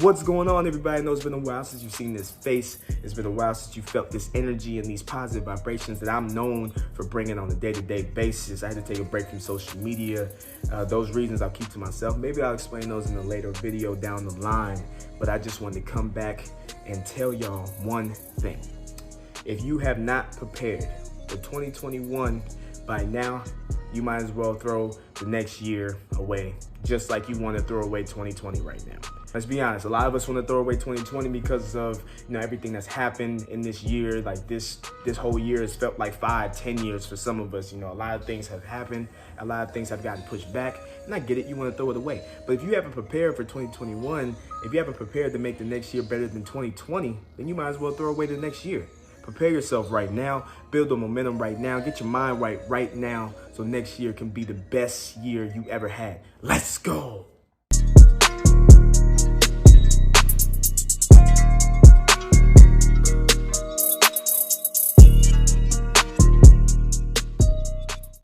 What's going on, everybody? I know it's been a while since you've seen this face. It's been a while since you felt this energy and these positive vibrations that I'm known for bringing on a day-to-day basis. I had to take a break from social media. Those reasons I'll keep to myself. Maybe I'll explain those in a later video down the line, but I just wanted to come back and tell y'all one thing. If you have not prepared for 2021 by now, you might as well throw the next year away, just like you want to throw away 2020 right now. Let's be honest, a lot of us want to throw away 2020 because of everything that's happened in this year. Like this whole year has felt like 5-10 years for some of us. A lot of things have happened, a lot of things have gotten pushed back, and I get it, you want to throw it away. But if you haven't prepared for 2021, if you haven't prepared to make the next year better than 2020, then you might as well throw away the next year. Prepare yourself right now, build the momentum right now, get your mind right now, so next year can be the best year you ever had. Let's go.